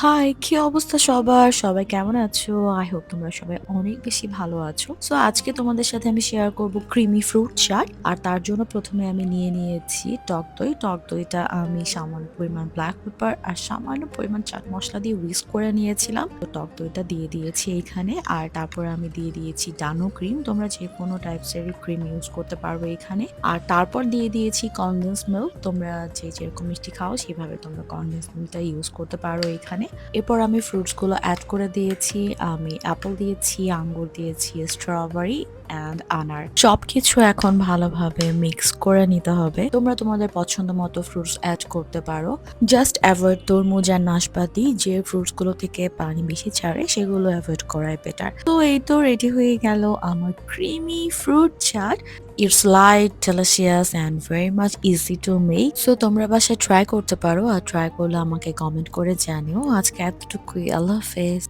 High, কি অবস্থা সবার? সবাই কেমন আছো? আই হোপ তোমরা সবাই অনেক বেশি ভালো আছো। সো আজকে তোমাদের সাথে আমি শেয়ার করব ক্রিমি ফ্রুট চাট। আর তার জন্য ১ম এ আমি নিয়ে নিয়েছি টক দই। টক দইটা আমি সামান্য পরিমাণ ব্লাক পেপার আর সামান্য পরিমাণ চাট মসলা দিয়ে হুইস্ক করে নিয়েছিলাম। তো টক দইটা দিয়ে দিয়েছি এখানে। আর তারপরে আমি দিয়ে দিয়েছি ডানো ক্রিম। তোমরা যেকোনো টাইপস এরই ক্রিম ইউজ করতে পারবে এখানে। আর তারপর দিয়ে দিয়েছি কনডেন্স মিল্ক। তোমরা যে যেরকম মিষ্টি খাও সেভাবে তোমরা কনডেন্স মিল্কটা ইউজ করতে পারো এখানে। এরপর আমি ফ্রুটস গুলো এড করে দিয়েছি। আমি অ্যাপল দিয়েছি, আঙ্গুর দিয়েছি, স্ট্রবেরি অ্যান্ড আনার। সবকিছু এখন ভালোভাবে মিক্স করে নিতে হবে। তোমরা তোমাদের পছন্দ মতো ফ্রুটস এড করতে পারো। জাস্ট অ্যাভয়েড তরমুজ আর নাশপাতি, যে ফ্রুটস গুলো থেকে পানি বেশি ছাড়ে সেগুলো অ্যাভয়েড করাই বেটার। তো এই তো রেডি হয়ে গেল আমার creamy fruit chaat. It's light, delicious and very much easy to make. So তোমরা বাসায় ট্রাই করতে পারো। আর ট্রাই করলে আমাকে কমেন্ট করে জানিও। আজকে এতটুকুই। আল্লাহ হাফেজ।